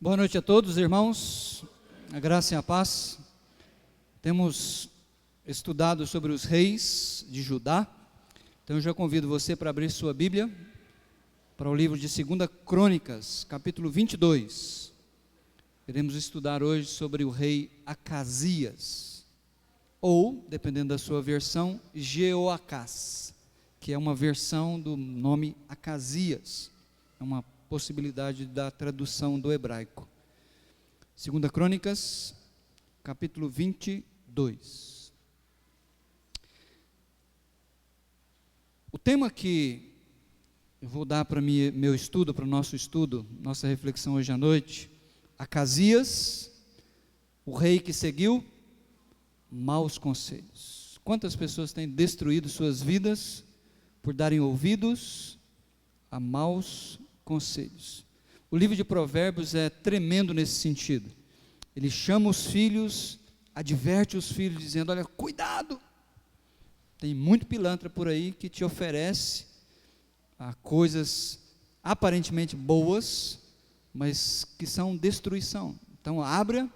Boa noite a todos, irmãos, a graça e a paz. Temos estudado sobre os reis de Judá, então eu já convido você para abrir sua Bíblia, para o livro de 2 Crônicas, capítulo 22. Iremos estudar hoje sobre o rei Acasias, ou, dependendo da sua versão, Jeoacás, que é uma versão do nome Acasias, é uma possibilidade da tradução do hebraico. 2 Crônicas, capítulo 22. O tema que eu vou dar para meu estudo, para o nosso estudo, nossa reflexão hoje à noite, Acasias, o rei que seguiu maus conselhos. Quantas pessoas têm destruído suas vidas por darem ouvidos a maus conselhos? O livro de Provérbios é tremendo nesse sentido. Ele chama os filhos, adverte os filhos, dizendo: olha, cuidado, tem muito pilantra por aí que te oferece coisas aparentemente boas, mas que são destruição. Então abra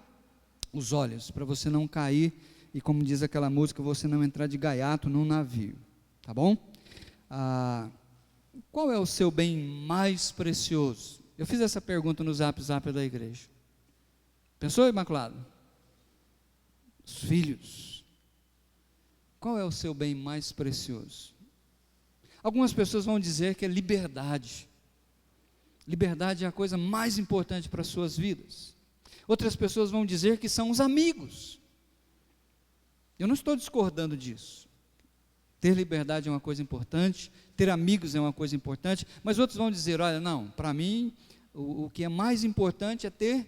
os olhos para você não cair e, como diz aquela música, você não entrar de gaiato num navio, tá bom? Qual é o seu bem mais precioso? Eu fiz essa pergunta no Zap da igreja. Pensou, Imaculado? Os filhos. Qual é o seu bem mais precioso? Algumas pessoas vão dizer que é liberdade. Liberdade é a coisa mais importante para as suas vidas. Outras pessoas vão dizer que são os amigos. Eu não estou discordando disso. Ter liberdade é uma coisa importante, ter amigos é uma coisa importante, mas outros vão dizer: olha, não, para mim, o que é mais importante é ter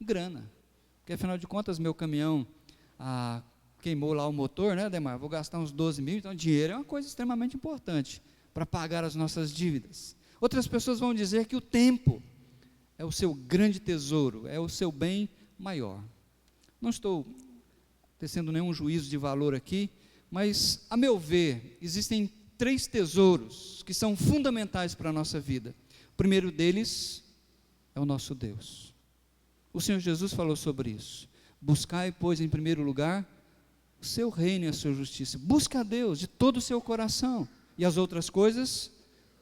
grana, porque afinal de contas meu caminhão queimou lá o motor, né, Ademar? Vou gastar uns 12 mil, então dinheiro é uma coisa extremamente importante para pagar as nossas dívidas. Outras pessoas vão dizer que o tempo é o seu grande tesouro, é o seu bem maior. Não estou tecendo nenhum juízo de valor aqui, mas, a meu ver, existem 3 tesouros que são fundamentais para a nossa vida. O primeiro deles é o nosso Deus. O Senhor Jesus falou sobre isso. Buscai, pois, em primeiro lugar, o seu reino e a sua justiça. Busque a Deus de todo o seu coração, e as outras coisas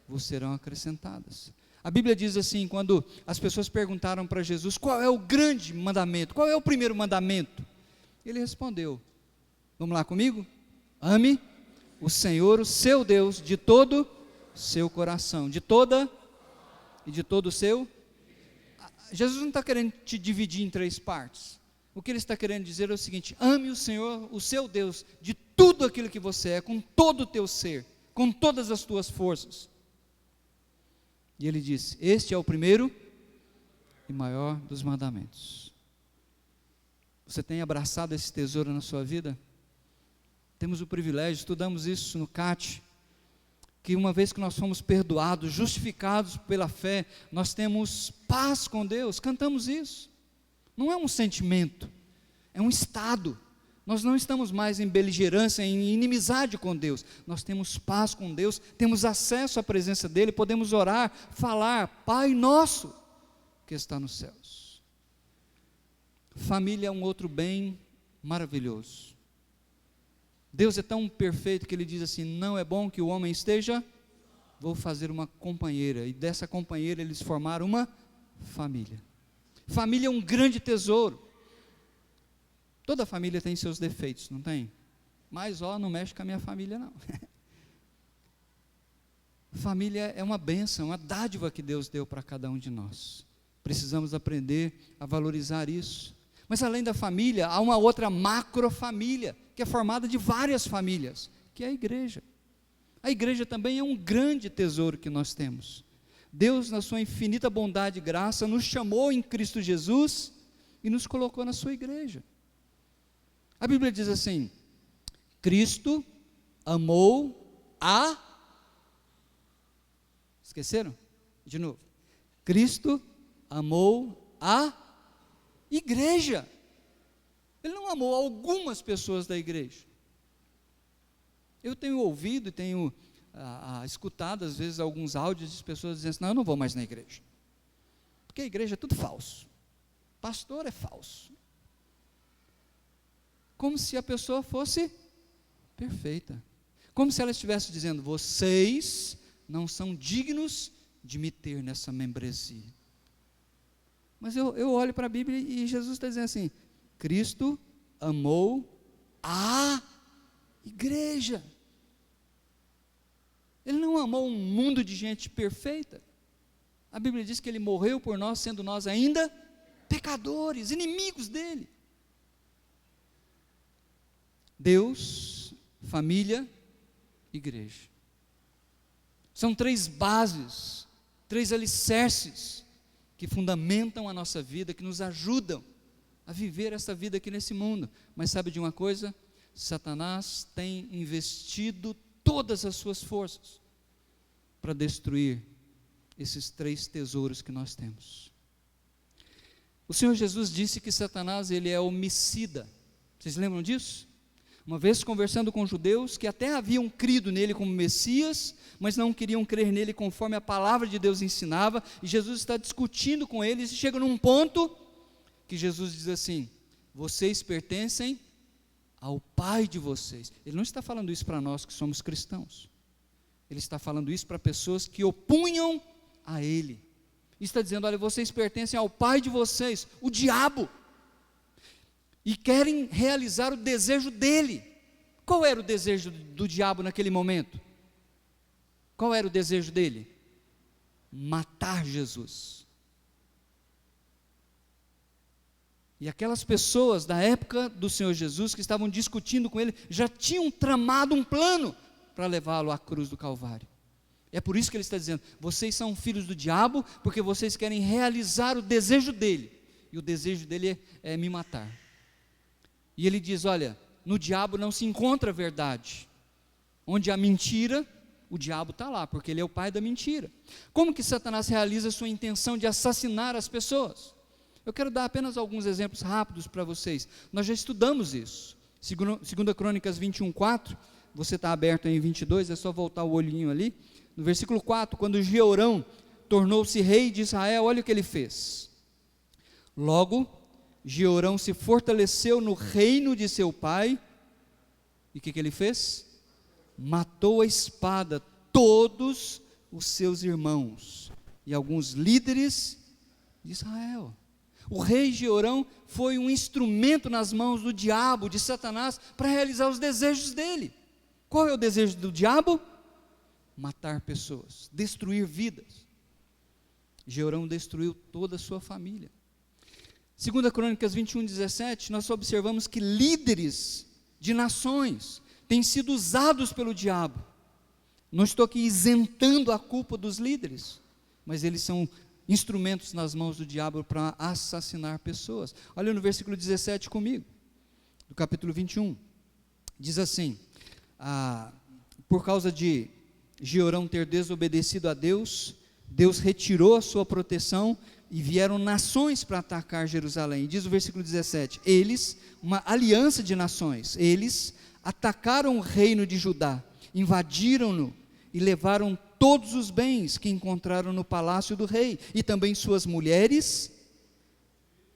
vos serão acrescentadas. A Bíblia diz assim, quando as pessoas perguntaram para Jesus: qual é o grande mandamento? Qual é o primeiro mandamento? Ele respondeu, vamos lá comigo? Ame o Senhor, o seu Deus, de todo o seu coração, de toda e de todo o seu. Jesus não está querendo te dividir em 3 partes. O que ele está querendo dizer é o seguinte: ame o Senhor, o seu Deus, de tudo aquilo que você é, com todo o teu ser, com todas as tuas forças. E ele disse: este é o primeiro e maior dos mandamentos. Você tem abraçado esse tesouro na sua vida? Temos o privilégio, estudamos isso no CAT, que uma vez que nós fomos perdoados, justificados pela fé, nós temos paz com Deus, cantamos isso. Não é um sentimento, é um estado. Nós não estamos mais em beligerância, em inimizade com Deus, nós temos paz com Deus, temos acesso à presença dEle, podemos orar, falar: Pai nosso, que está nos céus. Família é um outro bem maravilhoso. Deus é tão perfeito que Ele diz assim: não é bom que o homem esteja, vou fazer uma companheira, e dessa companheira eles formaram uma família. Família é um grande tesouro. Toda família tem seus defeitos, não tem? Mas não mexe com a minha família não. Família é uma bênção, uma dádiva que Deus deu para cada um de nós. Precisamos aprender a valorizar isso. Mas além da família, há uma outra macrofamília, que é formada de várias famílias, que é a igreja. A igreja também é um grande tesouro que nós temos. Deus, na sua infinita bondade e graça, nos chamou em Cristo Jesus e nos colocou na sua igreja. A Bíblia diz assim: Cristo amou esqueceram? De novo. Cristo amou a igreja. Ele não amou algumas pessoas da igreja. Eu tenho ouvido e tenho escutado às vezes alguns áudios de pessoas dizendo assim: não, eu não vou mais na igreja, porque a igreja é tudo falso. Pastor é falso. Como se a pessoa fosse perfeita. Como se ela estivesse dizendo: vocês não são dignos de me ter nessa membresia. Mas eu olho para a Bíblia e Jesus está dizendo assim: Cristo amou a igreja. Ele não amou um mundo de gente perfeita. A Bíblia diz que Ele morreu por nós, sendo nós ainda pecadores, inimigos dEle. Deus, família, igreja. São 3 bases, 3 alicerces que fundamentam a nossa vida, que nos ajudam a viver essa vida aqui nesse mundo. Mas sabe de uma coisa? Satanás tem investido todas as suas forças para destruir esses 3 tesouros que nós temos. O Senhor Jesus disse que Satanás, ele é homicida. Vocês lembram disso? Uma vez conversando com judeus que até haviam crido nele como Messias, mas não queriam crer nele conforme a palavra de Deus ensinava, e Jesus está discutindo com eles, e chega num ponto que Jesus diz assim: vocês pertencem ao Pai de vocês. Ele não está falando isso para nós que somos cristãos, ele está falando isso para pessoas que opunham a Ele. Ele está dizendo: olha, vocês pertencem ao pai de vocês, o diabo, e querem realizar o desejo dele. Qual era o desejo do diabo naquele momento? Qual era o desejo dele? Matar Jesus. E aquelas pessoas da época do Senhor Jesus que estavam discutindo com ele, já tinham tramado um plano para levá-lo à cruz do Calvário. É por isso que ele está dizendo: vocês são filhos do diabo, porque vocês querem realizar o desejo dele, e o desejo dele é me matar. E ele diz: olha, no diabo não se encontra verdade. Onde há mentira, o diabo está lá, porque ele é o pai da mentira. Como que Satanás realiza a sua intenção de assassinar as pessoas? Eu quero dar apenas alguns exemplos rápidos para vocês. Nós já estudamos isso. 2 Crônicas 21:4, você está aberto aí em 22, é só voltar o olhinho ali. No versículo 4, quando Jeorão tornou-se rei de Israel, olha o que ele fez. Logo, Jeorão se fortaleceu no reino de seu pai, e o que ele fez? Matou a espada todos os seus irmãos, e alguns líderes de Israel. O rei Jeorão foi um instrumento nas mãos do diabo, de Satanás, para realizar os desejos dele. Qual é o desejo do diabo? Matar pessoas, destruir vidas. Jeorão destruiu toda a sua família. 2 Crônicas 21:17, nós observamos que líderes de nações têm sido usados pelo diabo. Não estou aqui isentando a culpa dos líderes, mas eles são instrumentos nas mãos do diabo para assassinar pessoas. Olha no versículo 17 comigo, do capítulo 21, diz assim: por causa de Jeorão ter desobedecido a Deus, Deus retirou a sua proteção e vieram nações para atacar Jerusalém. Diz o versículo 17, uma aliança de nações, eles atacaram o reino de Judá, invadiram-no e levaram todos os bens que encontraram no palácio do rei, e também suas mulheres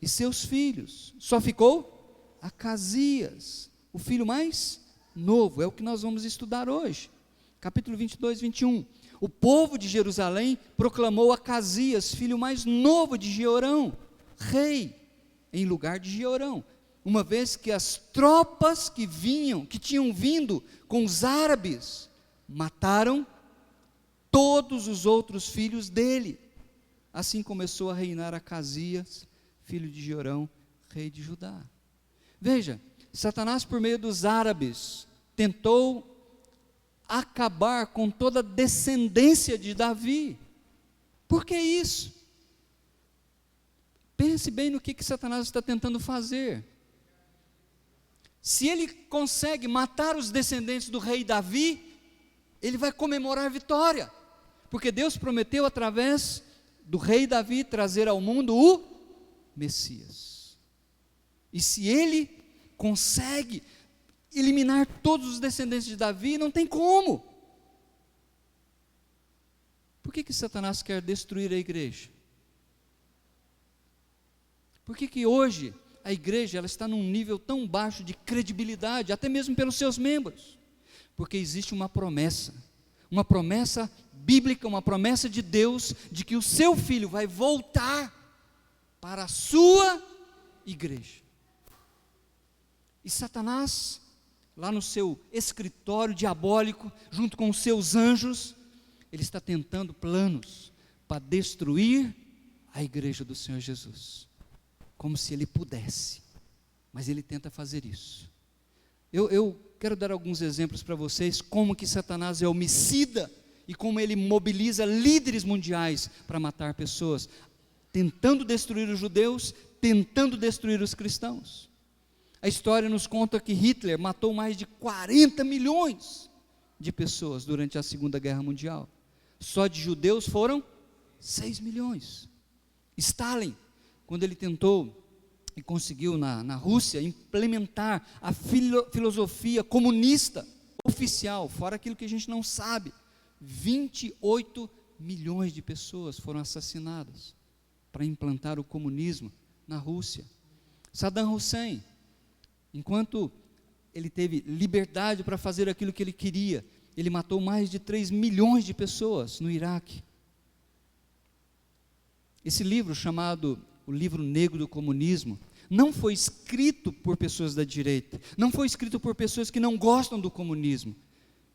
e seus filhos. Só ficou Acasias, o filho mais novo, é o que nós vamos estudar hoje. Capítulo 22, 21. O povo de Jerusalém proclamou Acasias, filho mais novo de Jeorão, rei, em lugar de Jeorão, uma vez que as tropas que tinham vindo com os árabes, mataram todos os outros filhos dele. Assim começou a reinar Acasias, filho de Jeorão, rei de Judá. Veja, Satanás, por meio dos árabes, tentou acabar com toda a descendência de Davi. Por que isso? Pense bem no que Satanás está tentando fazer. Se ele consegue matar os descendentes do rei Davi, ele vai comemorar a vitória, porque Deus prometeu através do rei Davi trazer ao mundo o Messias. E se ele consegue eliminar todos os descendentes de Davi, não tem como. Por que Satanás quer destruir a igreja? Por que que hoje a igreja ela está num nível tão baixo de credibilidade, até mesmo pelos seus membros? Porque existe uma promessa bíblica, uma promessa de Deus, de que o seu filho vai voltar para a sua igreja. E Satanás, lá no seu escritório diabólico, junto com os seus anjos, ele está tentando planos para destruir a igreja do Senhor Jesus, como se ele pudesse, mas ele tenta fazer isso. Eu quero dar alguns exemplos para vocês, como que Satanás é homicida, e como ele mobiliza líderes mundiais para matar pessoas, tentando destruir os judeus, tentando destruir os cristãos. A história nos conta que Hitler matou mais de 40 milhões de pessoas durante a Segunda Guerra Mundial. Só de judeus foram 6 milhões. Stalin, quando ele tentou e conseguiu na Rússia implementar a filosofia comunista oficial, fora aquilo que a gente não sabe, 28 milhões de pessoas foram assassinadas para implantar o comunismo na Rússia. Saddam Hussein, enquanto ele teve liberdade para fazer aquilo que ele queria, ele matou mais de 3 milhões de pessoas no Iraque. Esse livro, chamado O Livro Negro do Comunismo, não foi escrito por pessoas da direita, não foi escrito por pessoas que não gostam do comunismo.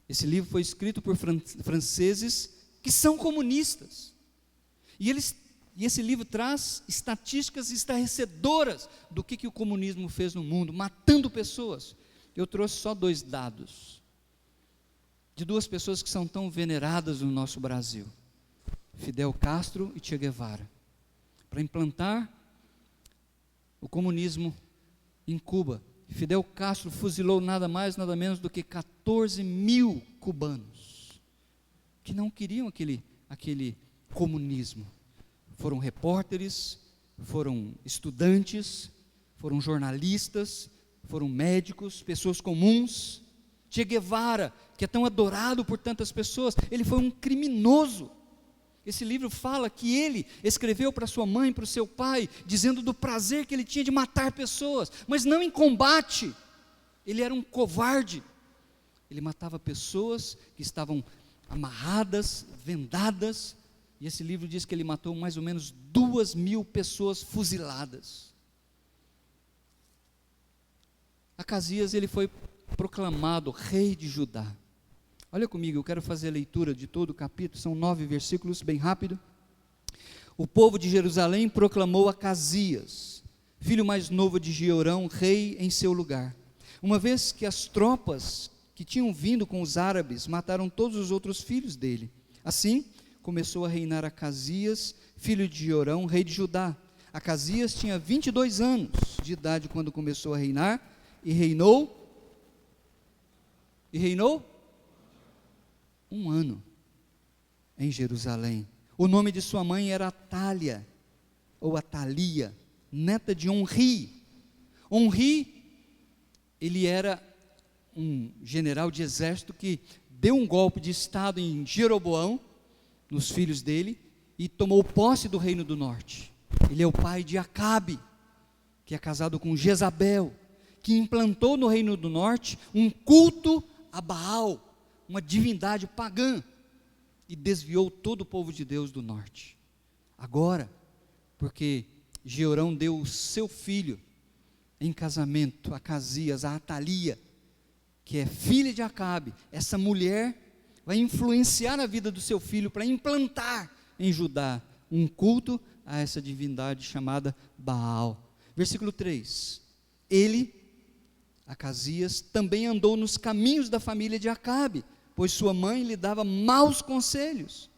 Esse livro foi escrito por franceses que são comunistas. E esse livro traz estatísticas estarrecedoras do que o comunismo fez no mundo, matando pessoas. Eu trouxe só 2 dados, de 2 pessoas que são tão veneradas no nosso Brasil: Fidel Castro e Che Guevara, para implantar o comunismo em Cuba. Fidel Castro fuzilou nada mais, nada menos do que 14 mil cubanos, que não queriam aquele comunismo. Foram repórteres, foram estudantes, foram jornalistas, foram médicos, pessoas comuns. Che Guevara, que é tão adorado por tantas pessoas, ele foi um criminoso. Esse livro fala que ele escreveu para sua mãe, para o seu pai, dizendo do prazer que ele tinha de matar pessoas, mas não em combate. Ele era um covarde. Ele matava pessoas que estavam amarradas, vendadas, e esse livro diz que ele matou mais ou menos 2.000 pessoas fuziladas. Acasias, ele foi proclamado rei de Judá. Olha comigo, eu quero fazer a leitura de todo o capítulo, são 9 versículos, bem rápido. O povo de Jerusalém proclamou Acasias, filho mais novo de Jeorão, rei em seu lugar. Uma vez que as tropas que tinham vindo com os árabes mataram todos os outros filhos dele. Assim, começou a reinar Acasias, filho de Jeorão, rei de Judá. Acasias tinha 22 anos de idade quando começou a reinar, e reinou 1 ano em Jerusalém. O nome de sua mãe era Atália, ou Atalia, neta de Onri. Onri, ele era um general de exército que deu um golpe de estado em Jeroboão, nos filhos dele, e tomou posse do reino do norte. Ele é o pai de Acabe, que é casado com Jezabel, que implantou no reino do norte um culto a Baal, uma divindade pagã, e desviou todo o povo de Deus do norte. Agora, porque Jeorão deu o seu filho em casamento a Acasias, a Atalia, que é filha de Acabe, essa mulher vai influenciar a vida do seu filho para implantar em Judá um culto a essa divindade chamada Baal. Versículo 3: ele, Acasias, também andou nos caminhos da família de Acabe, pois sua mãe lhe dava maus conselhos.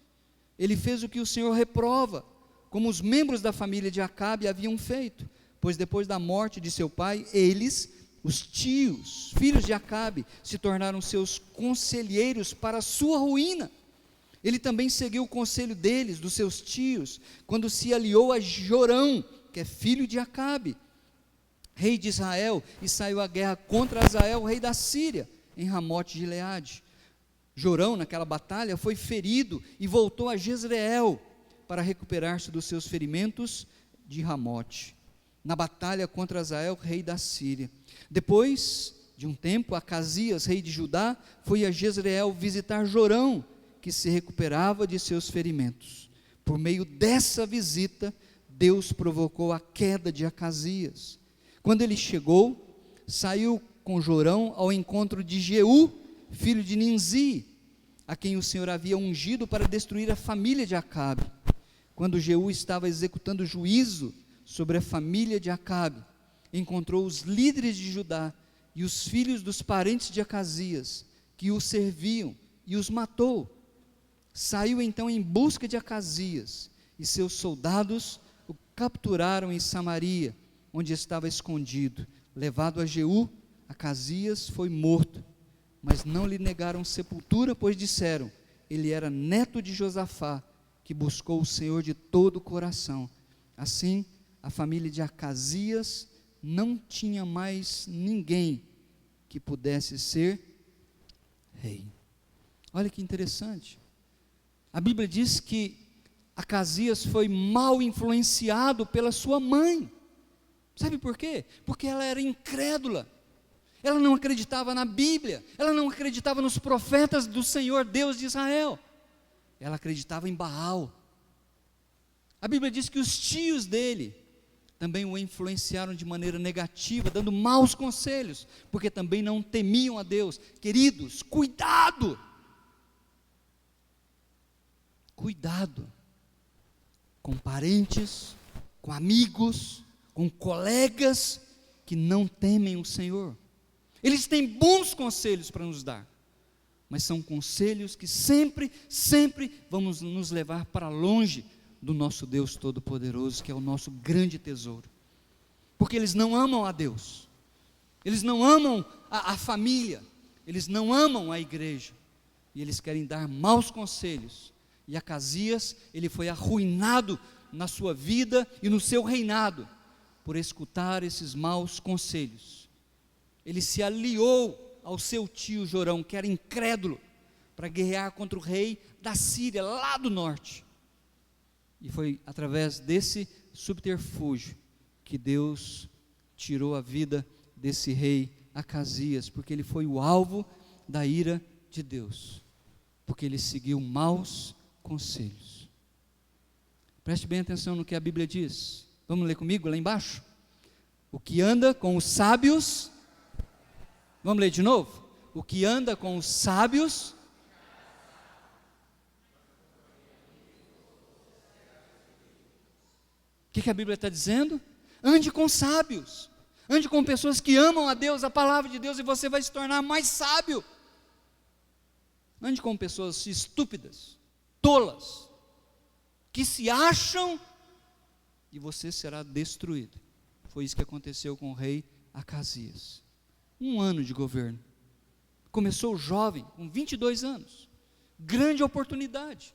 Ele fez o que o Senhor reprova, como os membros da família de Acabe haviam feito, pois depois da morte de seu pai, eles, os tios, filhos de Acabe, se tornaram seus conselheiros para a sua ruína. Ele também seguiu o conselho deles, dos seus tios, quando se aliou a Jorão, que é filho de Acabe, rei de Israel, e saiu à guerra contra Hazael, rei da Síria, em Ramote de Gileade. Jorão, naquela batalha, foi ferido e voltou a Jezreel para recuperar-se dos seus ferimentos de Ramote. na batalha contra Azael, rei da Síria. Depois de um tempo, Acasias, rei de Judá, foi a Jezreel visitar Jorão, que se recuperava de seus ferimentos. Por meio dessa visita, Deus provocou a queda de Acasias. Quando ele chegou, saiu com Jorão ao encontro de Jeú, filho de Ninzi, a quem o Senhor havia ungido para destruir a família de Acabe. Quando Jeú estava executando juízo sobre a família de Acabe, encontrou os líderes de Judá e os filhos dos parentes de Acasias, que o serviam, e os matou. Saiu então em busca de Acasias, e seus soldados o capturaram em Samaria, onde estava escondido. Levado a Jeú, Acasias foi morto, mas não lhe negaram sepultura, pois disseram: ele era neto de Josafá, que buscou o Senhor de todo o coração. Assim, a família de Acasias não tinha mais ninguém que pudesse ser rei. Olha que interessante. A Bíblia diz que Acasias foi mal influenciado pela sua mãe. Sabe por quê? Porque ela era incrédula. Ela não acreditava na Bíblia. Ela não acreditava nos profetas do Senhor Deus de Israel. Ela acreditava em Baal. A Bíblia diz que os tios dele também o influenciaram de maneira negativa, dando maus conselhos, porque também não temiam a Deus. Queridos, cuidado! Cuidado com parentes, com amigos, com colegas que não temem o Senhor. Eles têm bons conselhos para nos dar, mas são conselhos que sempre vão nos levar para longe do nosso Deus Todo-Poderoso, que é o nosso grande tesouro. Porque eles não amam a Deus, eles não amam a família, eles não amam a igreja, e eles querem dar maus conselhos. E Acasias, ele foi arruinado na sua vida e no seu reinado, por escutar esses maus conselhos. Ele se aliou ao seu tio Jorão, que era incrédulo, para guerrear contra o rei da Síria, lá do norte. E foi através desse subterfúgio que Deus tirou a vida desse rei Acasias, porque ele foi o alvo da ira de Deus, porque ele seguiu maus conselhos. Preste bem atenção no que a Bíblia diz. Vamos ler comigo lá embaixo? O que anda com os sábios, vamos ler de novo? O que anda com os sábios, o que a Bíblia está dizendo? Ande com sábios, ande com pessoas que amam a Deus, a palavra de Deus, e você vai se tornar mais sábio. Ande com pessoas estúpidas, tolas, que se acham, e você será destruído. Foi isso que aconteceu com o rei Acasias. 1 ano de governo. Começou jovem, com 22 anos. Grande oportunidade.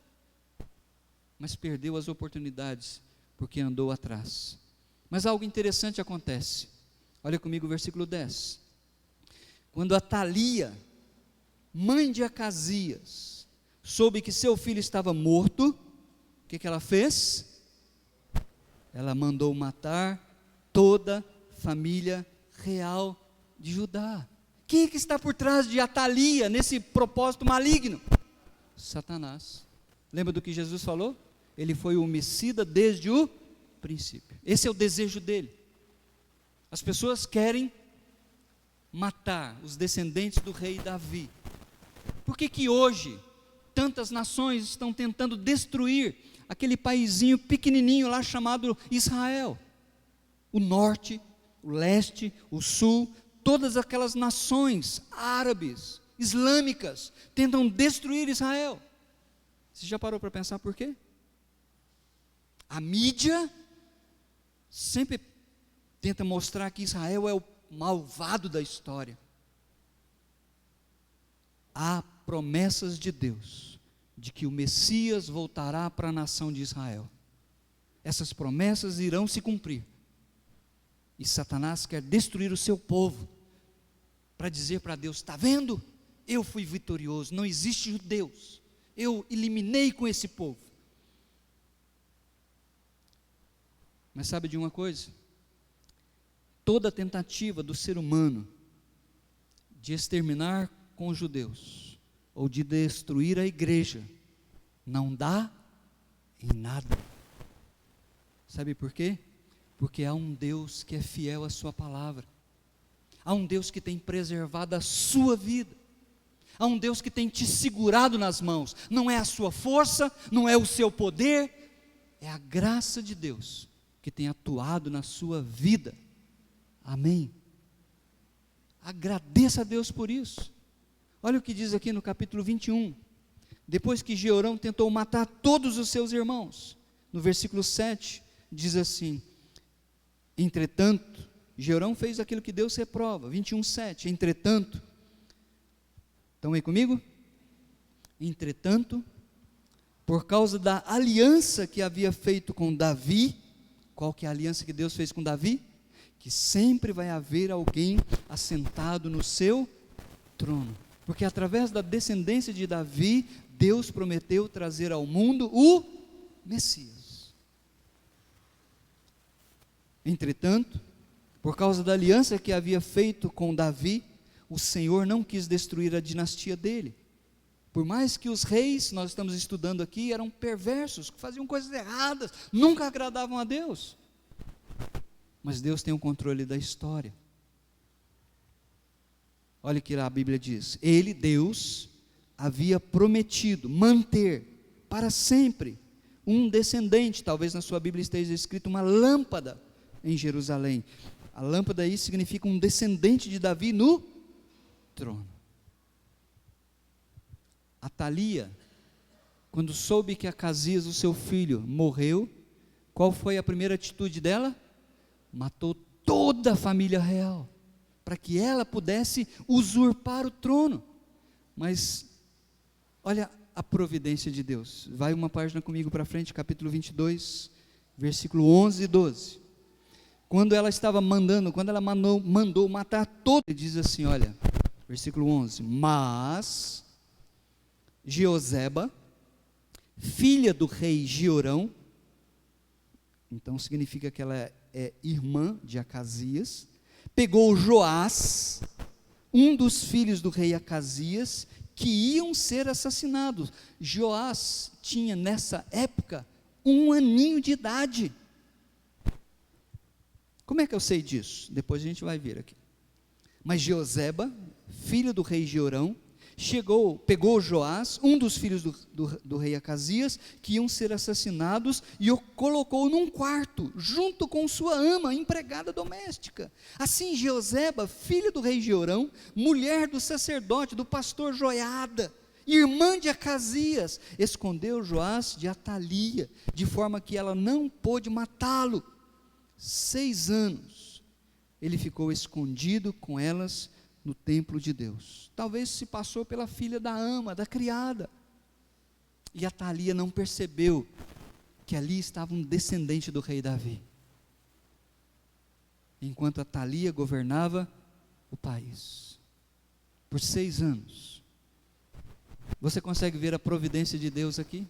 Mas perdeu as oportunidades, porque andou atrás. Mas algo interessante acontece. Olha comigo o versículo 10. Quando Atalia, mãe de Acasias, soube que seu filho estava morto, o que ela fez? Ela mandou matar toda a família real de Judá. Quem é que está por trás de Atalia, nesse propósito maligno? Satanás. Lembra do que Jesus falou? Ele foi o homicida desde o princípio. Esse é o desejo dele. As pessoas querem matar os descendentes do rei Davi. Por que hoje tantas nações estão tentando destruir aquele paizinho pequenininho lá chamado Israel? O norte, o leste, o sul, todas aquelas nações árabes, islâmicas, tentam destruir Israel. Você já parou para pensar por quê? A mídia sempre tenta mostrar que Israel é o malvado da história. Há promessas de Deus, de que o Messias voltará para a nação de Israel. Essas promessas irão se cumprir. E Satanás quer destruir o seu povo, para dizer para Deus: está vendo? Eu fui vitorioso, não existe judeus, eu eliminei com esse povo. Mas sabe de uma coisa? toda tentativa do ser humano de exterminar com os judeus, ou de destruir a igreja, não dá em nada. Sabe por quê? Porque há um Deus que é fiel à sua palavra, há um Deus que tem preservado a sua vida, há um Deus que tem te segurado nas mãos. Não é a sua força, não é o seu poder, é a graça de Deus que tem atuado na sua vida. Amém? Agradeça a Deus por isso. Olha o que diz aqui no capítulo 21. Depois que Jeorão tentou matar todos os seus irmãos, no versículo 7, diz assim: entretanto, Jeorão fez aquilo que Deus reprova. 21:7. Entretanto, estão aí comigo? Entretanto, por causa da aliança que havia feito com Davi. Qual que é a aliança que Deus fez com Davi? Que sempre vai haver alguém assentado no seu trono, porque através da descendência de Davi, Deus prometeu trazer ao mundo o Messias. Entretanto, por causa da aliança que havia feito com Davi, o Senhor não quis destruir a dinastia dele. Por mais que os reis, nós estamos estudando aqui, eram perversos, faziam coisas erradas, nunca agradavam a Deus. Mas Deus tem o controle da história. Olha o que a Bíblia diz: Ele, Deus, havia prometido manter para sempre um descendente. Talvez na sua Bíblia esteja escrito uma lâmpada em Jerusalém. A lâmpada aí significa um descendente de Davi no trono. Atalia, quando soube que Acasias, o seu filho, morreu, qual foi a primeira atitude dela? Matou toda a família real, para que ela pudesse usurpar o trono. Mas, olha a providência de Deus. Vai uma página comigo para frente, capítulo 22, versículo 11 e 12. Quando ela mandou matar todos, ele diz assim, olha, versículo 11: mas Jeoseba, filha do rei Jeorão, então significa que ela é irmã de Acasias, pegou Joás, um dos filhos do rei Acasias, que iam ser assassinados. Joás tinha nessa época 1 aninho de idade. Como é que eu sei disso? Depois a gente vai ver aqui. Mas Jeoseba, filho do rei Jeorão, pegou Joás, um dos filhos do rei Acasias, que iam ser assassinados, e o colocou num quarto, junto com sua ama, empregada doméstica. Assim Jeoseba, filha do rei Jeorão, mulher do sacerdote, do pastor Joiada, irmã de Acasias, escondeu Joás de Atalia, de forma que ela não pôde matá-lo. 6 anos ele ficou escondido com elas no templo de Deus. Talvez se passou pela filha da ama, da criada, e Atalia não percebeu que ali estava um descendente do rei Davi, enquanto Atalia governava o país, por 6 anos. Você consegue ver a providência de Deus aqui?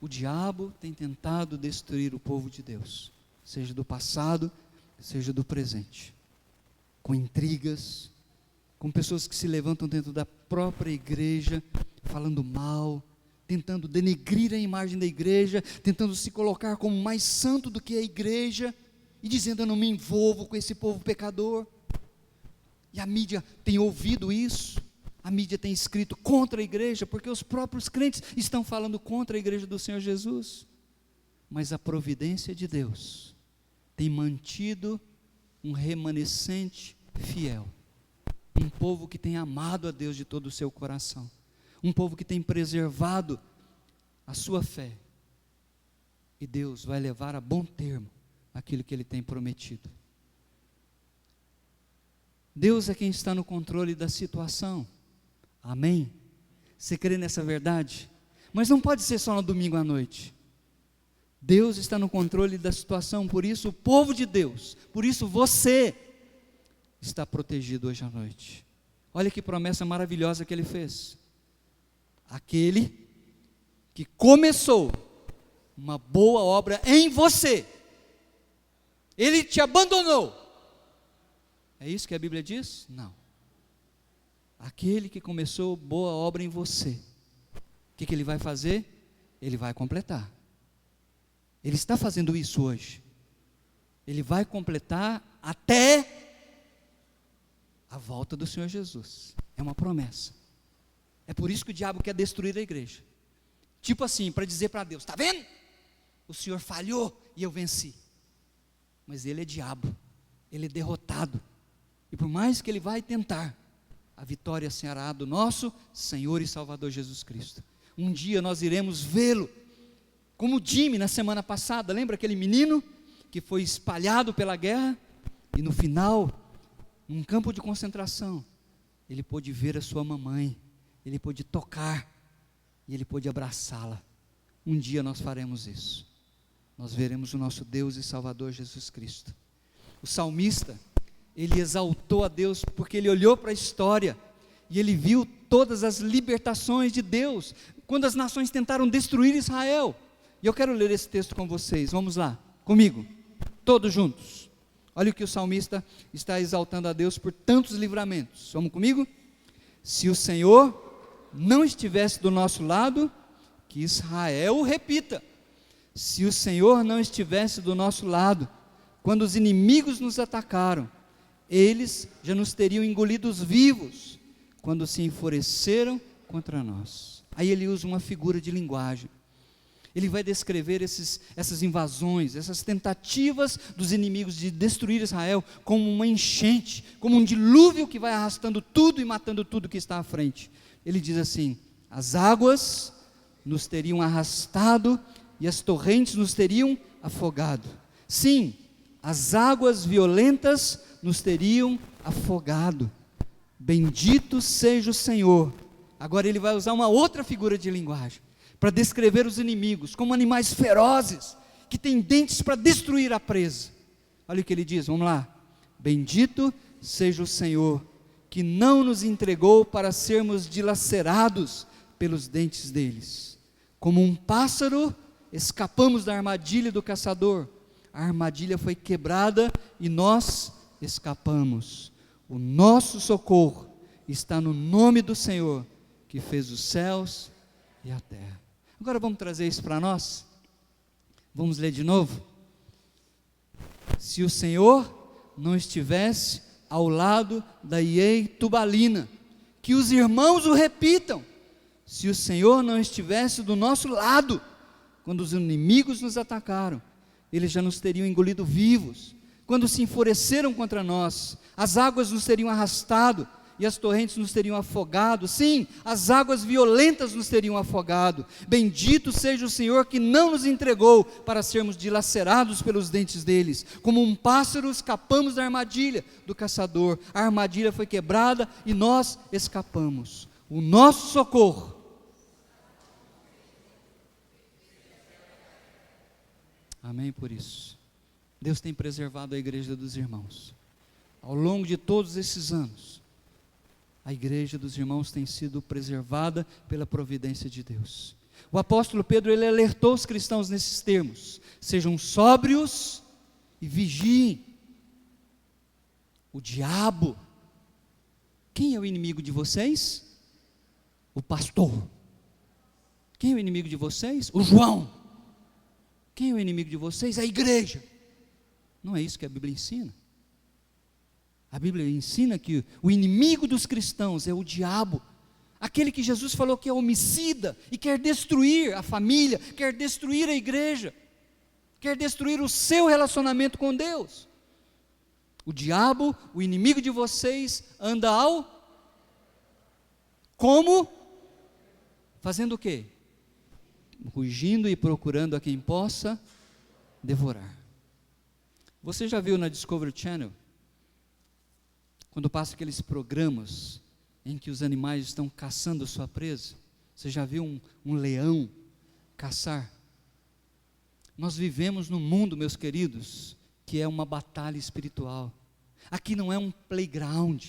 O diabo tem tentado destruir o povo de Deus, seja do passado, seja do presente, com intrigas, com pessoas que se levantam dentro da própria igreja, falando mal, tentando denegrir a imagem da igreja, tentando se colocar como mais santo do que a igreja, e dizendo: eu não me envolvo com esse povo pecador. E a mídia tem ouvido isso, a mídia tem escrito contra a igreja, porque os próprios crentes estão falando contra a igreja do Senhor Jesus. Mas a providência de Deus tem mantido um remanescente fiel, um povo que tem amado a Deus de todo o seu coração, um povo que tem preservado a sua fé, e Deus vai levar a bom termo aquilo que Ele tem prometido. Deus é quem está no controle da situação, amém? Você crê nessa verdade? Mas não pode ser só no domingo à noite. Deus está no controle da situação, por isso o povo de Deus, por isso você está protegido hoje à noite. Olha que promessa maravilhosa que Ele fez: aquele que começou uma boa obra em você, Ele te abandonou, É isso que a Bíblia diz? Não. Aquele que começou boa obra em você, o que ele vai fazer? Ele vai completar. Ele está fazendo isso hoje. Ele vai completar até a volta do Senhor Jesus. É uma promessa. É por isso que o diabo quer destruir a igreja. Tipo assim, para dizer para Deus, está vendo? O Senhor falhou e eu venci. Mas ele é diabo, ele é derrotado. E por mais que ele vai tentar, a vitória será do nosso Senhor e Salvador Jesus Cristo. Um dia nós iremos vê-lo, como Jimmy na semana passada. Lembra aquele menino que foi espalhado pela guerra? E no final, num campo de concentração, ele pôde ver a sua mamãe, ele pôde tocar, e ele pôde abraçá-la. Um dia nós faremos isso. Nós veremos o nosso Deus e Salvador Jesus Cristo. O salmista, ele exaltou a Deus, porque ele olhou para a história, e ele viu todas as libertações de Deus, quando as nações tentaram destruir Israel. E eu quero ler esse texto com vocês, vamos lá, comigo, todos juntos. Olha o que o salmista está exaltando a Deus por tantos livramentos. Vamos comigo? Se o Senhor não estivesse do nosso lado, que Israel repita, se o Senhor não estivesse do nosso lado, quando os inimigos nos atacaram, eles já nos teriam engolidos vivos, quando se enfureceram contra nós. Aí ele usa uma figura de linguagem. Ele vai descrever essas invasões, essas tentativas dos inimigos de destruir Israel, como uma enchente, como um dilúvio que vai arrastando tudo e matando tudo que está à frente. Ele diz assim: as águas nos teriam arrastado e as torrentes nos teriam afogado. Sim, as águas violentas nos teriam afogado. Bendito seja o Senhor. Agora ele vai usar uma outra figura de linguagem, para descrever os inimigos, como animais ferozes, que têm dentes para destruir a presa. Olha o que ele diz, vamos lá. Bendito seja o Senhor, que não nos entregou para sermos dilacerados pelos dentes deles. Como um pássaro, escapamos da armadilha do caçador. A armadilha foi quebrada e nós escapamos. O nosso socorro está no nome do Senhor, que fez os céus e a terra. Agora vamos trazer isso para nós? Vamos ler de novo? Se o Senhor não estivesse ao lado da Iei Tubalina, que os irmãos o repitam, se o Senhor não estivesse do nosso lado, quando os inimigos nos atacaram, eles já nos teriam engolido vivos. Quando se enfureceram contra nós, as águas nos teriam arrastado, e as torrentes nos teriam afogado. Sim, as águas violentas nos teriam afogado. Bendito seja o Senhor, que não nos entregou para sermos dilacerados pelos dentes deles. Como um pássaro escapamos da armadilha do caçador. A armadilha foi quebrada e nós escapamos. O nosso socorro. Amém por isso. Deus tem preservado a igreja dos irmãos. Ao longo de todos esses anos, a igreja dos irmãos tem sido preservada pela providência de Deus. O apóstolo Pedro, ele alertou os cristãos nesses termos: sejam sóbrios e vigiem. O diabo, quem é o inimigo de vocês? O pastor. Quem é o inimigo de vocês? O João. Quem é o inimigo de vocês? A igreja. Não é isso que a Bíblia ensina. A Bíblia ensina que o inimigo dos cristãos é o diabo, aquele que Jesus falou que é homicida e quer destruir a família, quer destruir a igreja, quer destruir o seu relacionamento com Deus. O diabo, o inimigo de vocês, anda como? Fazendo o quê? Rugindo e procurando a quem possa devorar. Você já viu na Discovery Channel, quando passa aqueles programas em que os animais estão caçando sua presa? Você já viu um leão caçar? Nós vivemos num mundo, meus queridos, que é uma batalha espiritual. Aqui não é um playground.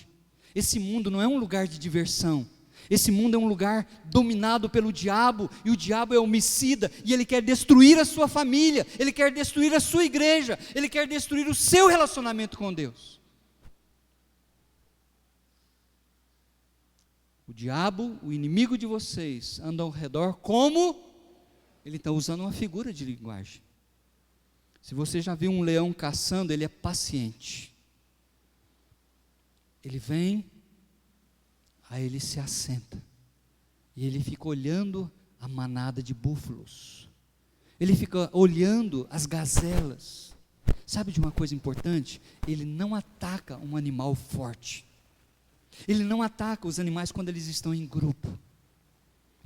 Esse mundo não é um lugar de diversão. Esse mundo é um lugar dominado pelo diabo, e o diabo é homicida, e ele quer destruir a sua família, ele quer destruir a sua igreja, ele quer destruir o seu relacionamento com Deus. O diabo, o inimigo de vocês, anda ao redor como? Ele está usando uma figura de linguagem. Se você já viu um leão caçando, ele é paciente. Ele vem, aí ele se assenta. E ele fica olhando a manada de búfalos. Ele fica olhando as gazelas. Sabe de uma coisa importante? Ele não ataca um animal forte. Ele não ataca os animais quando eles estão em grupo.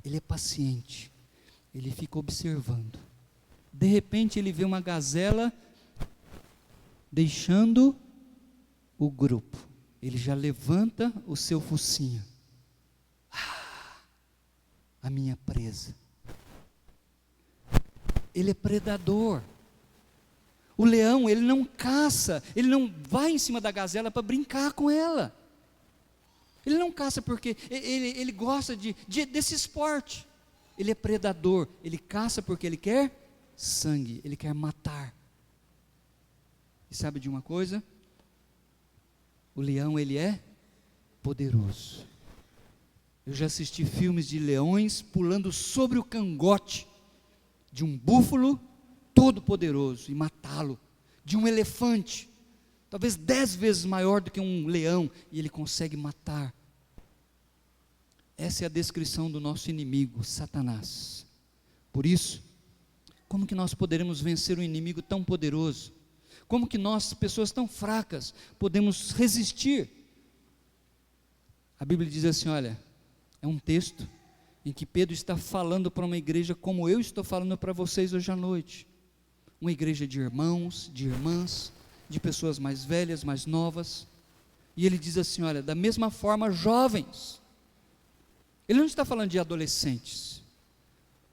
Ele é paciente. Ele fica observando. De repente ele vê uma gazela deixando o grupo. Ele já levanta o seu focinho. A minha presa. Ele é predador. O leão, ele não caça, ele não vai em cima da gazela para brincar com ela. Ele não caça porque ele gosta desse esporte. Ele é predador, ele caça porque ele quer sangue, ele quer matar. E sabe de uma coisa? O leão, ele é poderoso. Eu já assisti filmes de leões pulando sobre o cangote de um búfalo todo poderoso e matá-lo, de um elefante, talvez 10 vezes maior do que um leão, e ele consegue matar. Essa é a descrição do nosso inimigo, Satanás. Por isso, como que nós poderemos vencer um inimigo tão poderoso? Como que nós, pessoas tão fracas, podemos resistir? A Bíblia diz assim, olha, é um texto em que Pedro está falando para uma igreja como eu estou falando para vocês hoje à noite. Uma igreja de irmãos, de irmãs, de pessoas mais velhas, mais novas. E ele diz assim, olha, da mesma forma, jovens. Ele não está falando de adolescentes.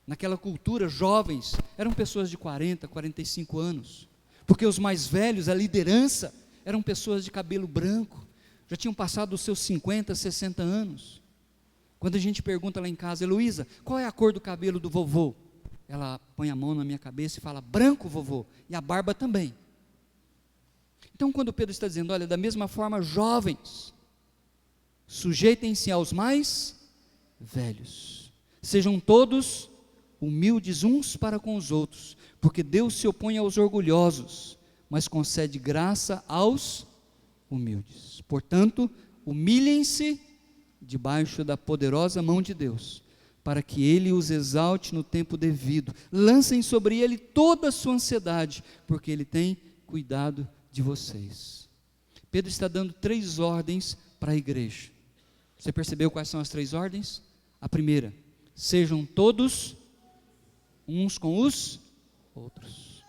Naquela cultura, jovens eram pessoas de 40, 45 anos. Porque os mais velhos, a liderança, eram pessoas de cabelo branco. Já tinham passado os seus 50, 60 anos. Quando a gente pergunta lá em casa, Heloísa, qual é a cor do cabelo do vovô? Ela põe a mão na minha cabeça e fala, branco, vovô, e a barba também. Então, quando Pedro está dizendo, olha, da mesma forma, jovens, sujeitem-se aos mais velhos, sejam todos humildes uns para com os outros, porque Deus se opõe aos orgulhosos, mas concede graça aos humildes. Portanto, humilhem-se debaixo da poderosa mão de Deus, para que Ele os exalte no tempo devido. Lancem sobre Ele toda a sua ansiedade, porque Ele tem cuidado de vocês. Pedro está dando 3 ordens para a igreja. Você percebeu quais são as 3 ordens? A primeira, sejam todos uns com os outros.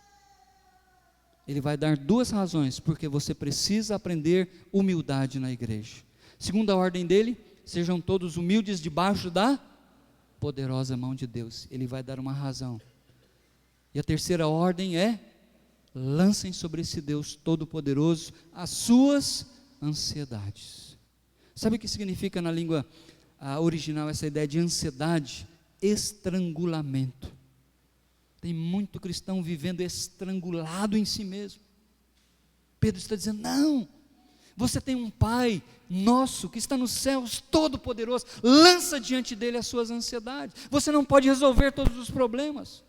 Ele vai dar 2 razões, porque você precisa aprender humildade na igreja. Segunda ordem dele, sejam todos humildes debaixo da poderosa mão de Deus. Ele vai dar uma razão. E a terceira ordem é, lancem sobre esse Deus Todo-Poderoso as suas ansiedades. Sabe o que significa na língua original essa ideia de ansiedade? Estrangulamento. Tem muito cristão vivendo estrangulado em si mesmo. Pedro está dizendo, não, você tem um Pai nosso que está nos céus, todo-poderoso, lança diante dele as suas ansiedades. Você não pode resolver todos os problemas,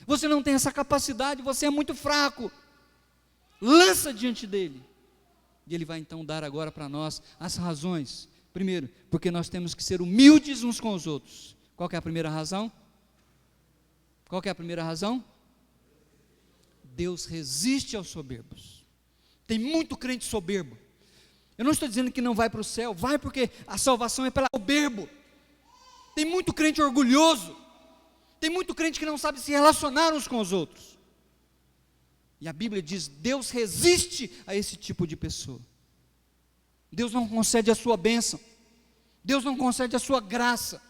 você não tem essa capacidade, você é muito fraco. Lança diante dele. E ele vai então dar agora para nós as razões. Primeiro, porque nós temos que ser humildes uns com os outros. Qual que é a primeira razão? Qual que é a primeira razão? Deus resiste aos soberbos. Tem muito crente soberbo. Eu não estou dizendo que não vai para o céu, vai porque a salvação é pela soberbo. Tem muito crente orgulhoso. Tem muito crente que não sabe se relacionar uns com os outros. E a Bíblia diz, Deus resiste a esse tipo de pessoa. Deus não concede a sua bênção. Deus não concede a sua graça.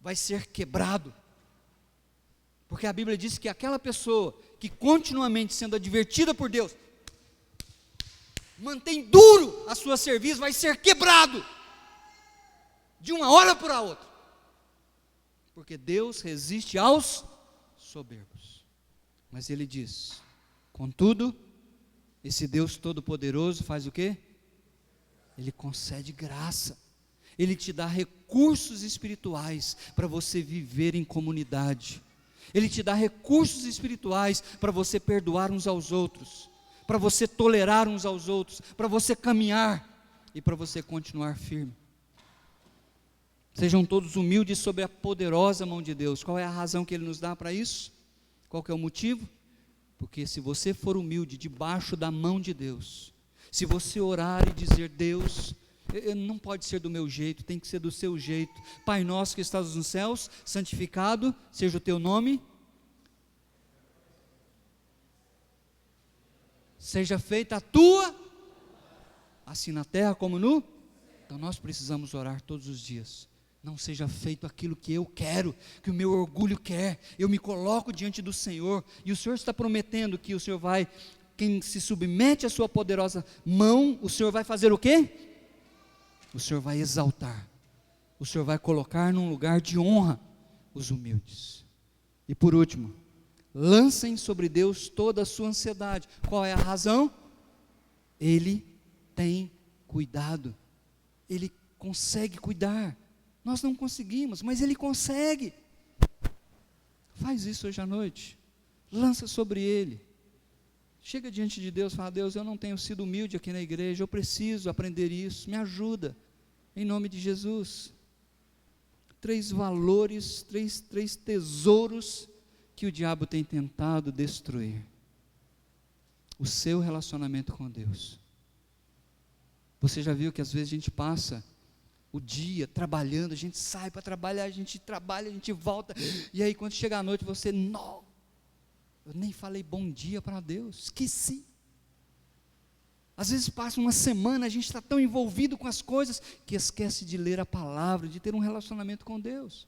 Vai ser quebrado. Porque a Bíblia diz que aquela pessoa que continuamente sendo advertida por Deus, mantém duro a sua cerviz, vai ser quebrado, de uma hora para outra, porque Deus resiste aos soberbos. Mas ele diz, contudo, esse Deus Todo-Poderoso faz o quê? Ele concede graça. Ele te dá recursos espirituais para você viver em comunidade. Ele te dá recursos espirituais para você perdoar uns aos outros, para você tolerar uns aos outros, para você caminhar e para você continuar firme. Sejam todos humildes sob a poderosa mão de Deus. Qual é a razão que Ele nos dá para isso? Qual que é o motivo? Porque se você for humilde debaixo da mão de Deus, se você orar e dizer: Deus, não pode ser do meu jeito, tem que ser do seu jeito. Pai nosso que estás nos céus, santificado seja o teu nome. Seja feita a tua, assim na terra como no. Então nós precisamos orar todos os dias. Não seja feito aquilo que eu quero, que o meu orgulho quer. Eu me coloco diante do Senhor, e o Senhor está prometendo que o Senhor vai, quem se submete à sua poderosa mão, o Senhor vai fazer o quê? O Senhor vai exaltar, o Senhor vai colocar num lugar de honra os humildes. E por último, lancem sobre Deus toda a sua ansiedade. Qual é a razão? Ele tem cuidado, Ele consegue cuidar. Nós não conseguimos, mas Ele consegue. Faz isso hoje à noite, lança sobre Ele. Chega diante de Deus e fala: Deus, eu não tenho sido humilde aqui na igreja, eu preciso aprender isso, me ajuda, em nome de Jesus. 3 valores, três tesouros que o diabo tem tentado destruir. O seu relacionamento com Deus. Você já viu que às vezes a gente passa o dia trabalhando, a gente sai para trabalhar, a gente trabalha, a gente volta, e aí quando chega a noite você, não, eu nem falei bom dia para Deus, esqueci. Às vezes passa uma semana, a gente está tão envolvido com as coisas, que esquece de ler a palavra, de ter um relacionamento com Deus.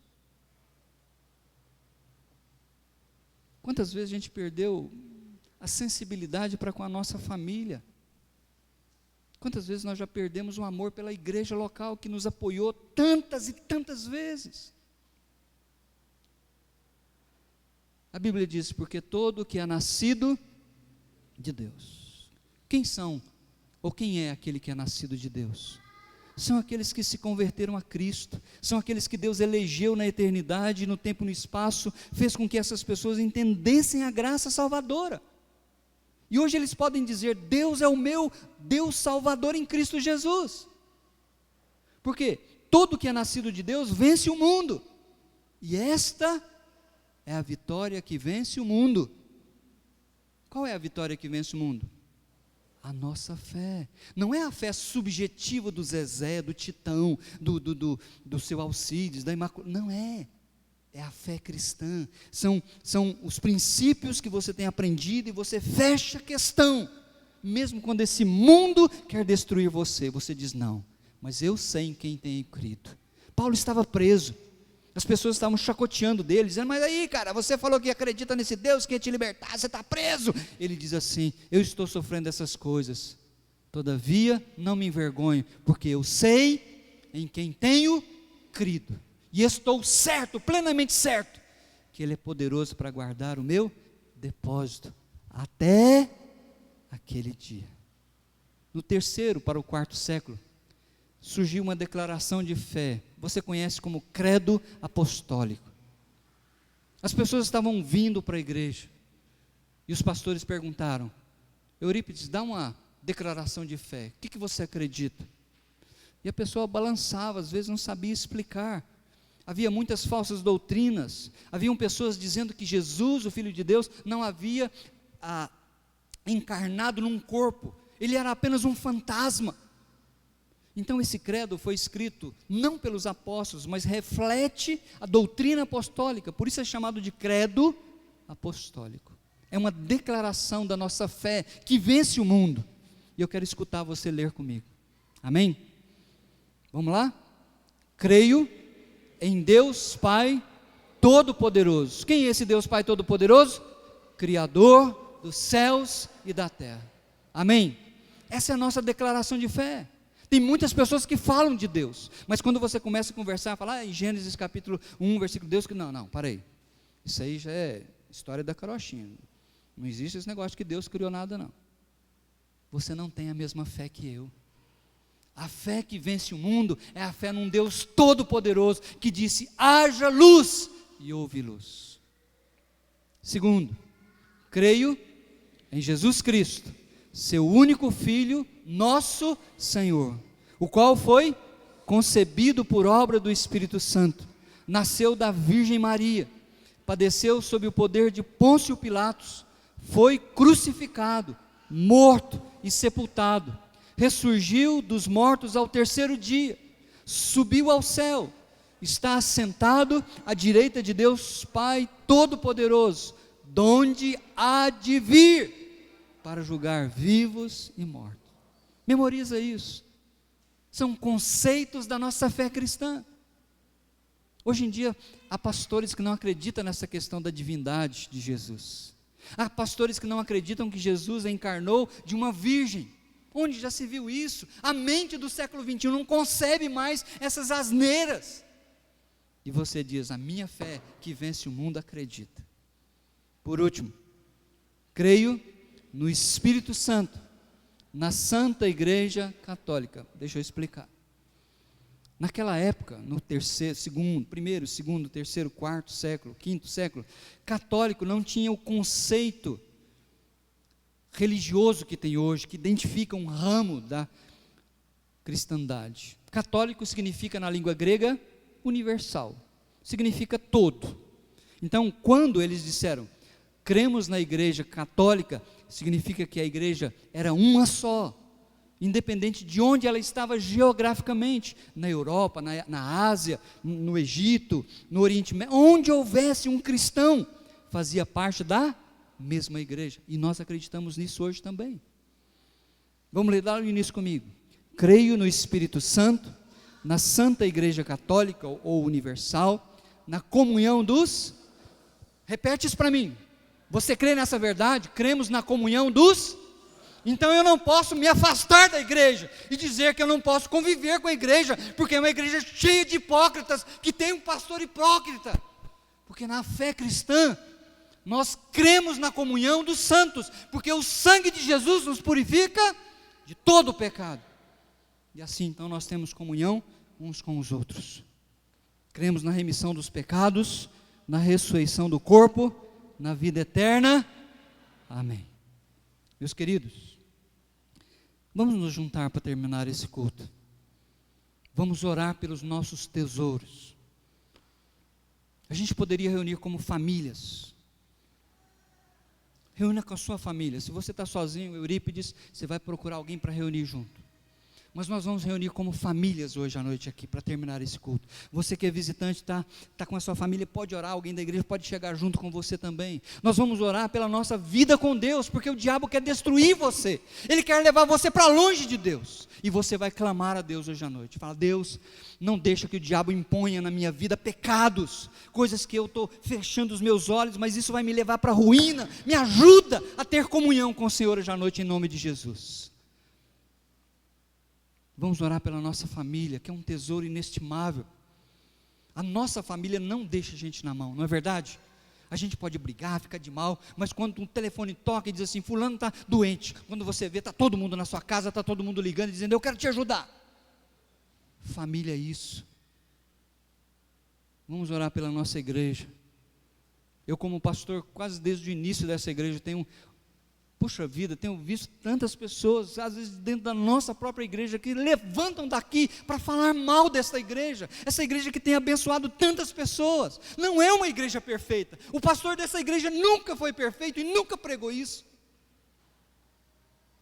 Quantas vezes a gente perdeu a sensibilidade para com a nossa família? Quantas vezes nós já perdemos o amor pela igreja local, que nos apoiou tantas e tantas vezes? A Bíblia diz: porque todo que é nascido de Deus. Quem são, ou quem é aquele que é nascido de Deus? São aqueles que se converteram a Cristo, são aqueles que Deus elegeu na eternidade, no tempo e no espaço, fez com que essas pessoas entendessem a graça salvadora. E hoje eles podem dizer: Deus é o meu Deus salvador em Cristo Jesus. Porque todo que é nascido de Deus vence o mundo. E esta é a vitória que vence o mundo. Qual é a vitória que vence o mundo? A nossa fé. Não é a fé subjetiva do Zezé, do Titão, do seu Alcides, da Imaculada. Não é. É a fé cristã, são os princípios que você tem aprendido, e você fecha a questão, mesmo quando esse mundo quer destruir você, você diz: não, mas eu sei em quem tenho crido. Paulo estava preso, as pessoas estavam chacoteando dele, dizendo: mas aí cara, você falou que acredita nesse Deus que ia te libertar, você está preso. Ele diz assim: eu estou sofrendo essas coisas, todavia não me envergonho, porque eu sei em quem tenho crido. E estou certo, plenamente certo, que Ele é poderoso para guardar o meu depósito, até aquele dia. No 3º para o 4º século, surgiu uma declaração de fé, você conhece como credo apostólico. As pessoas estavam vindo para a igreja, e os pastores perguntaram: Eurípides, dá uma declaração de fé, o que você acredita? E a pessoa balançava, às vezes não sabia explicar. Havia muitas falsas doutrinas, haviam pessoas dizendo que Jesus, o Filho de Deus, não havia encarnado num corpo, Ele era apenas um fantasma. Então esse credo foi escrito não pelos apóstolos, mas reflete a doutrina apostólica, por isso é chamado de credo apostólico. É uma declaração da nossa fé, que vence o mundo, e eu quero escutar você ler comigo, amém? Vamos lá? Creio em Deus Pai Todo-Poderoso. Quem é esse Deus Pai Todo-Poderoso? Criador dos céus e da terra. Amém? Essa é a nossa declaração de fé. Tem muitas pessoas que falam de Deus, mas quando você começa a conversar, falar em Gênesis capítulo 1, versículo Deus, que não, para aí. Isso aí já é história da carochinha. Não existe esse negócio de que Deus criou nada, não. Você não tem a mesma fé que eu. A fé que vence o mundo é a fé num Deus todo-poderoso, que disse: haja luz, e houve luz. Segundo, creio em Jesus Cristo, seu único Filho, nosso Senhor, o qual foi concebido por obra do Espírito Santo, nasceu da Virgem Maria, padeceu sob o poder de Pôncio Pilatos, foi crucificado, morto e sepultado, ressurgiu dos mortos ao terceiro dia, subiu ao céu, está assentado à direita de Deus Pai Todo-Poderoso, donde há de vir para julgar vivos e mortos. Memoriza isso. São conceitos da nossa fé cristã. Hoje em dia, há pastores que não acreditam nessa questão da divindade de Jesus. Há pastores que não acreditam que Jesus encarnou de uma virgem. Onde já se viu isso? A mente do século XXI não concebe mais essas asneiras. E você diz: a minha fé que vence o mundo acredita. Por último, creio no Espírito Santo, na Santa Igreja Católica. Deixa eu explicar. Naquela época, no primeiro, segundo, terceiro, quarto século, quinto século, católico não tinha o conceito religioso que tem hoje, que identifica um ramo da cristandade. Católico significa, na língua grega, universal, significa todo. Então, quando eles disseram, cremos na Igreja Católica, significa que a igreja era uma só, independente de onde ela estava geograficamente, na Europa, na Ásia, no Egito, no Oriente Médio, onde houvesse um cristão, fazia parte da mesma igreja, e nós acreditamos nisso hoje também. Vamos ler lá no início comigo. Creio no Espírito Santo, na Santa Igreja Católica ou Universal, na comunhão dos... Repete isso para mim. Você crê nessa verdade? Cremos na comunhão dos... Então eu não posso me afastar da igreja e dizer que eu não posso conviver com a igreja, porque é uma igreja cheia de hipócritas, que tem um pastor hipócrita. Porque na fé cristã, nós cremos na comunhão dos santos, porque o sangue de Jesus nos purifica de todo o pecado. E assim então nós temos comunhão uns com os outros. Cremos na remissão dos pecados, na ressurreição do corpo, na vida eterna. Amém. Meus queridos, vamos nos juntar para terminar esse culto. Vamos orar pelos nossos tesouros. A gente poderia reunir como famílias. Reúna com a sua família. Se você está sozinho, Eurípides, você vai procurar alguém para reunir junto. Mas nós vamos reunir como famílias hoje à noite aqui, para terminar esse culto. Você que é visitante, está com a sua família, pode orar, alguém da igreja pode chegar junto com você também. Nós vamos orar pela nossa vida com Deus, porque o diabo quer destruir você. Ele quer levar você para longe de Deus. E você vai clamar a Deus hoje à noite. Fala: Deus, não deixa que o diabo imponha na minha vida pecados, coisas que eu estou fechando os meus olhos, mas isso vai me levar para a ruína. Me ajuda a ter comunhão com o Senhor hoje à noite, em nome de Jesus. Vamos orar pela nossa família, que é um tesouro inestimável. A nossa família não deixa a gente na mão, não é verdade? A gente pode brigar, ficar de mal, mas quando um telefone toca e diz assim: fulano está doente, quando você vê, está todo mundo na sua casa, está todo mundo ligando e dizendo: eu quero te ajudar. Família é isso. Vamos orar pela nossa igreja. Eu, como pastor, quase desde o início dessa igreja, tenho visto tantas pessoas, às vezes dentro da nossa própria igreja, que levantam daqui para falar mal dessa igreja, essa igreja que tem abençoado tantas pessoas. Não é uma igreja perfeita, o pastor dessa igreja nunca foi perfeito e nunca pregou isso.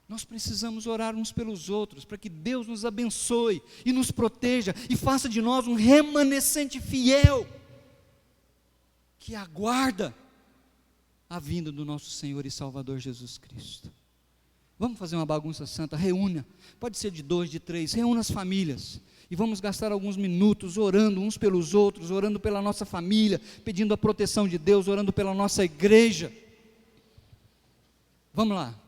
Nós precisamos orar uns pelos outros, para que Deus nos abençoe e nos proteja, e faça de nós um remanescente fiel, que aguarda a vinda do nosso Senhor e Salvador Jesus Cristo. Vamos fazer uma bagunça santa, reúna, pode ser de 2, de 3, reúna as famílias, e vamos gastar alguns minutos orando uns pelos outros, orando pela nossa família, pedindo a proteção de Deus, orando pela nossa igreja. Vamos lá.